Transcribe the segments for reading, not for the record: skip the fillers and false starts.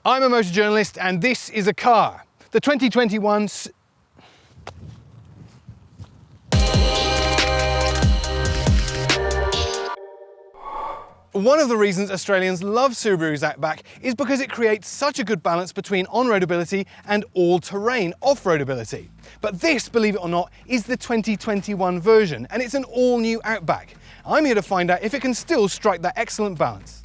I'm a motor journalist and this is a car. The 2021 One of the reasons Australians love Subaru's Outback is because it creates such a good balance between on-road ability and all-terrain off-road ability. But this, believe it or not, is the 2021 version, and it's an all-new Outback. I'm here to find out if it can still strike that excellent balance.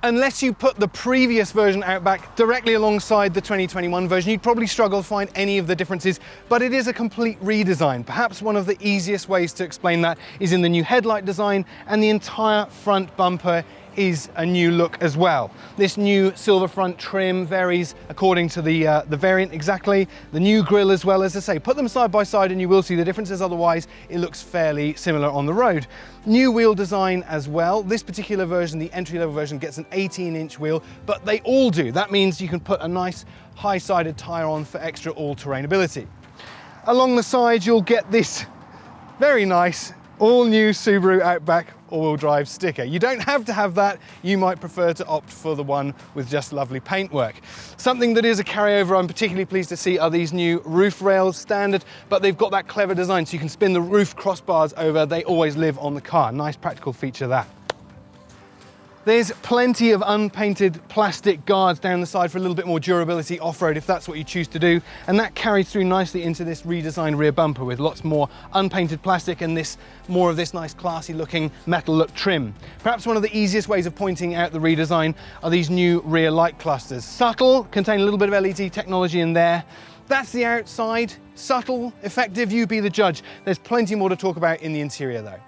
Unless you put the previous version Outback directly alongside the 2021 version, you'd probably struggle to find any of the differences, but it is a complete redesign. Perhaps one of the easiest ways to explain that is in the new headlight design, and the entire front bumper is a new look as well. This new silver front trim varies according to the variant exactly. The new grille as well, as I say, put them side by side and you will see the differences, otherwise it looks fairly similar on the road. New wheel design as well. This particular version, the entry-level version, gets an 18-inch wheel, but they all do. That means you can put a nice high-sided tyre on for extra all-terrain ability. Along the side you'll get this very nice all-new Subaru Outback all-wheel drive sticker. You don't have to have that, you might prefer to opt for the one with just lovely paintwork. Something that is a carryover I'm particularly pleased to see are these new roof rails, standard, but they've got that clever design so you can spin the roof crossbars over. They always live on the car. Nice practical feature that. There's plenty of unpainted plastic guards down the side for a little bit more durability off-road if that's what you choose to do, and that carries through nicely into this redesigned rear bumper with lots more unpainted plastic and more of this nice classy looking metal look trim. Perhaps one of the easiest ways of pointing out the redesign are these new rear light clusters. Subtle, contain a little bit of LED technology in there. That's the outside. Subtle, effective, you be the judge. There's plenty more to talk about in the interior though.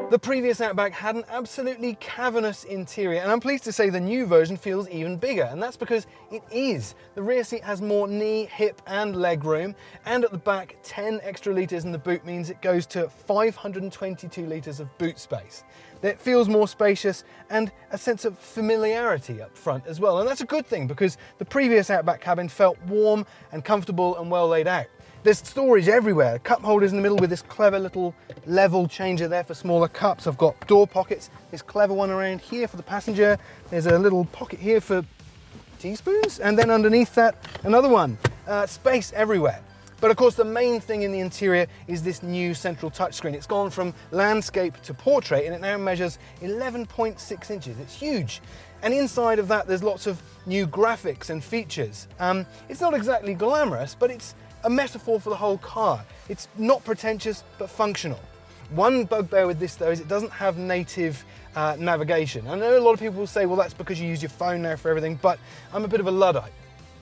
The previous Outback had an absolutely cavernous interior, and I'm pleased to say the new version feels even bigger, and that's because it is. The rear seat has more knee, hip and leg room, and at the back 10 extra litres in the boot means it goes to 522 litres of boot space. It feels more spacious and a sense of familiarity up front as well, and that's a good thing because the previous Outback cabin felt warm and comfortable and well laid out. There's storage everywhere, cup holders in the middle with this clever little level changer there for smaller cups. I've got door pockets, this clever one around here for the passenger. There's a little pocket here for teaspoons, and then underneath that, another one. Space everywhere. But of course the main thing in the interior is this new central touchscreen. It's gone from landscape to portrait and it now measures 11.6 inches. It's huge. And inside of that there's lots of new graphics and features. It's not exactly glamorous, but it's a metaphor for the whole car. It's not pretentious, but functional. One bugbear with this though is it doesn't have native navigation. I know a lot of people will say, well, that's because you use your phone now for everything, but I'm a bit of a Luddite.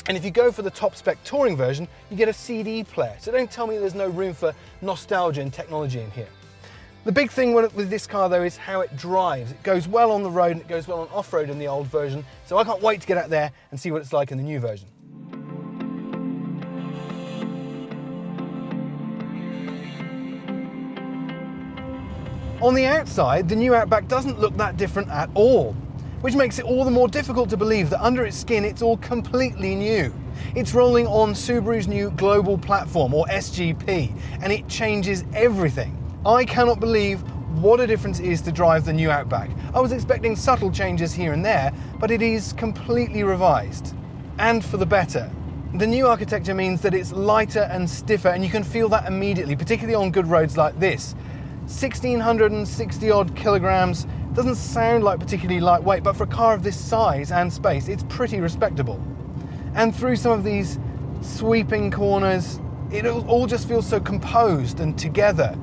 And if you go for the top spec touring version, you get a CD player. So don't tell me there's no room for nostalgia and technology in here. The big thing with this car though is how it drives. It goes well on the road and it goes well on off-road in the old version. So I can't wait to get out there and see what it's like in the new version. On the outside, the new Outback doesn't look that different at all, which makes it all the more difficult to believe that under its skin it's all completely new. It's rolling on Subaru's new global platform, or SGP, and it changes everything. I cannot believe what a difference it is to drive the new Outback. I was expecting subtle changes here and there, but it is completely revised, and for the better. The new architecture means that it's lighter and stiffer, and you can feel that immediately, particularly on good roads like this. 1,660 odd kilograms doesn't sound like particularly lightweight, but for a car of this size and space, it's pretty respectable. And through some of these sweeping corners, it all just feels so composed and together.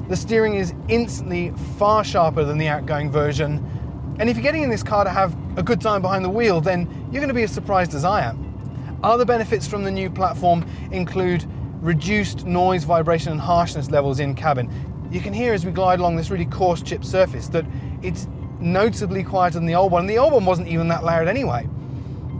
The steering is instantly far sharper than the outgoing version. And if you're getting in this car to have a good time behind the wheel, then you're going to be as surprised as I am. Other benefits from the new platform include reduced noise, vibration and harshness levels in cabin. You can hear as we glide along this really coarse chipped surface that it's noticeably quieter than the old one, and the old one wasn't even that loud anyway.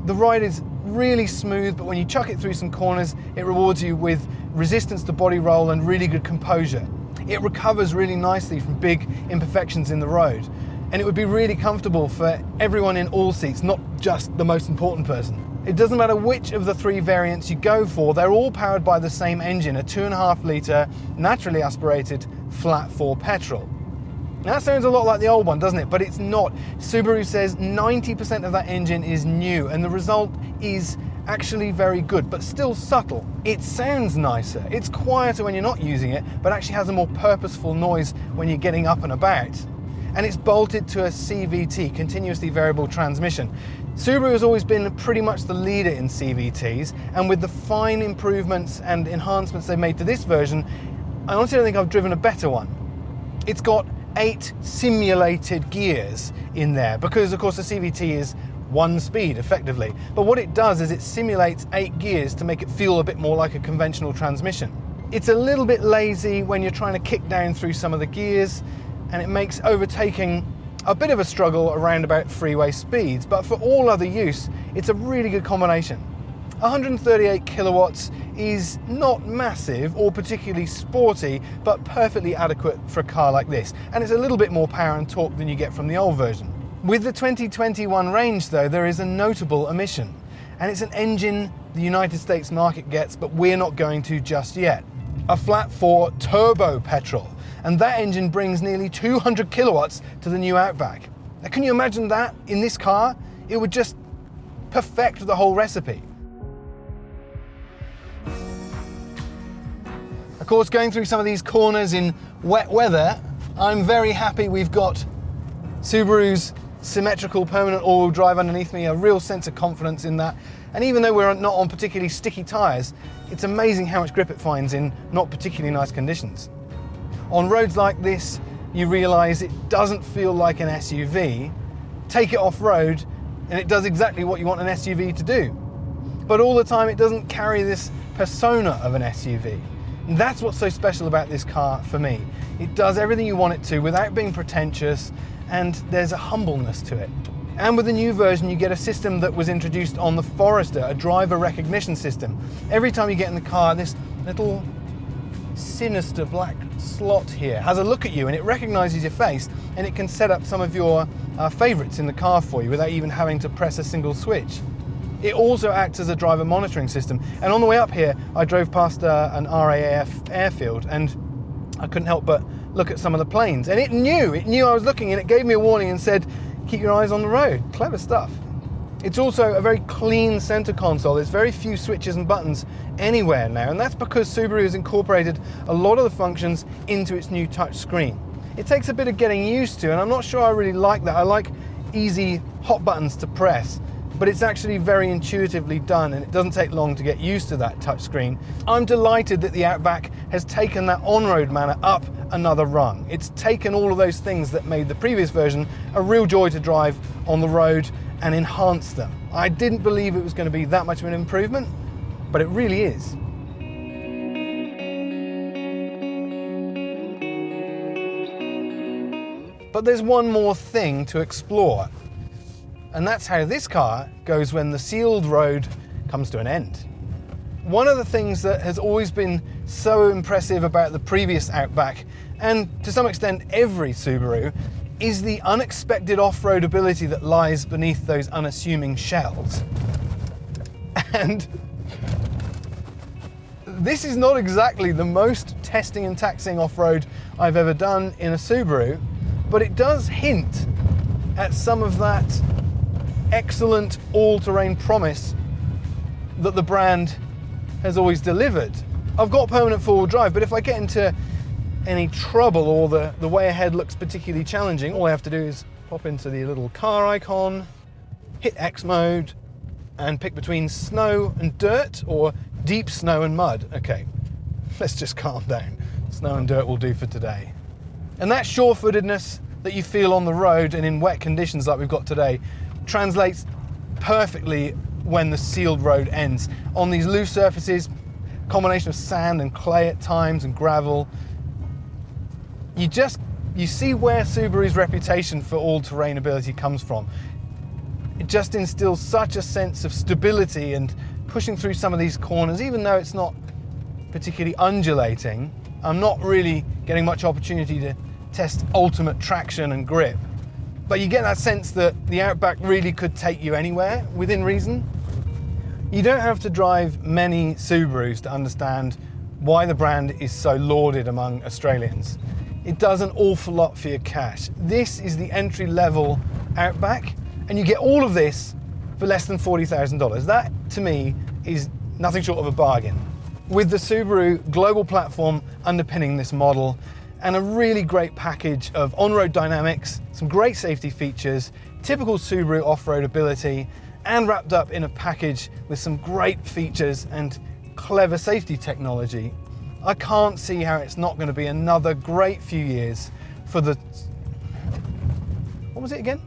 The ride is really smooth, but when you chuck it through some corners, it rewards you with resistance to body roll and really good composure. It recovers really nicely from big imperfections in the road, and it would be really comfortable for everyone in all seats, not just the most important person. It doesn't matter which of the three variants you go for, they're all powered by the same engine, a 2.5 litre, naturally aspirated flat 4 petrol. Now, that sounds a lot like the old one, doesn't it? But it's not. Subaru says 90% of that engine is new, and the result is actually very good, but still subtle. It sounds nicer, it's quieter when you're not using it, but actually has a more purposeful noise when you're getting up and about. And it's bolted to a CVT, continuously variable transmission. Subaru has always been pretty much the leader in CVTs, and with the fine improvements and enhancements they've made to this version, I honestly don't think I've driven a better one. It's got 8 simulated gears in there, because of course the CVT is 1 speed effectively. But what it does is it simulates 8 gears to make it feel a bit more like a conventional transmission. It's a little bit lazy when you're trying to kick down through some of the gears, and it makes overtaking a bit of a struggle around about freeway speeds, but for all other use, it's a really good combination. 138 kilowatts is not massive or particularly sporty, but perfectly adequate for a car like this, and it's a little bit more power and torque than you get from the old version. With the 2021 range though, there is a notable omission, and it's an engine the United States market gets, but we're not going to just yet. A flat 4 turbo petrol, and that engine brings nearly 200 kilowatts to the new Outback. Now, can you imagine that in this car? It would just perfect the whole recipe. Of course, going through some of these corners in wet weather, I'm very happy we've got Subaru's symmetrical permanent all-wheel drive underneath me, a real sense of confidence in that. And even though we're not on particularly sticky tyres, it's amazing how much grip it finds in not particularly nice conditions. On roads like this, you realise it doesn't feel like an SUV. Take it off-road and it does exactly what you want an SUV to do. But all the time it doesn't carry this persona of an SUV. And that's what's so special about this car for me. It does everything you want it to without being pretentious, and there's a humbleness to it. And with the new version, you get a system that was introduced on the Forester, a driver recognition system. Every time you get in the car, this little sinister black slot here has a look at you, and it recognizes your face, and it can set up some of your favorites in the car for you without even having to press a single switch. It also acts as a driver monitoring system. And on the way up here, I drove past an RAF airfield, and I couldn't help but look at some of the planes. And it knew I was looking, and it gave me a warning and said, keep your eyes on the road. Clever stuff. It's also a very clean center console. There's very few switches and buttons anywhere now, and that's because Subaru has incorporated a lot of the functions into its new touch screen. It takes a bit of getting used to, and I'm not sure I really like that. I like easy hot buttons to press, but it's actually very intuitively done, and it doesn't take long to get used to that touchscreen. I'm delighted that the Outback has taken that on-road manner up another rung. It's taken all of those things that made the previous version a real joy to drive on the road and enhanced them. I didn't believe it was going to be that much of an improvement, but it really is. But there's one more thing to explore. And that's how this car goes when the sealed road comes to an end. One of the things that has always been so impressive about the previous Outback, and to some extent every Subaru, is the unexpected off-road ability that lies beneath those unassuming shells. And this is not exactly the most testing and taxing off-road I've ever done in a Subaru, but it does hint at some of that excellent all-terrain promise that the brand has always delivered. I've got permanent four-wheel drive, but if I get into any trouble or the way ahead looks particularly challenging, all I have to do is pop into the little car icon, hit X mode, and pick between snow and dirt or deep snow and mud. Okay, let's just calm down. Snow and dirt will do for today. And that sure-footedness that you feel on the road and in wet conditions like we've got today translates perfectly when the sealed road ends. On these loose surfaces, combination of sand and clay at times and gravel, you see where Subaru's reputation for all-terrain ability comes from. It just instills such a sense of stability and pushing through some of these corners, even though it's not particularly undulating. I'm not really getting much opportunity to test ultimate traction and grip. But you get that sense that the Outback really could take you anywhere within reason. You don't have to drive many Subarus to understand why the brand is so lauded among Australians. it does an awful lot for your cash. This is the entry-level Outback, and you get all of this for less than $40,000. That, to me, is nothing short of a bargain. With the Subaru global platform underpinning this model, and a really great package of on-road dynamics, some great safety features, typical Subaru off-road ability, and wrapped up in a package with some great features and clever safety technology, I can't see how it's not going to be another great few years for the... What was it again?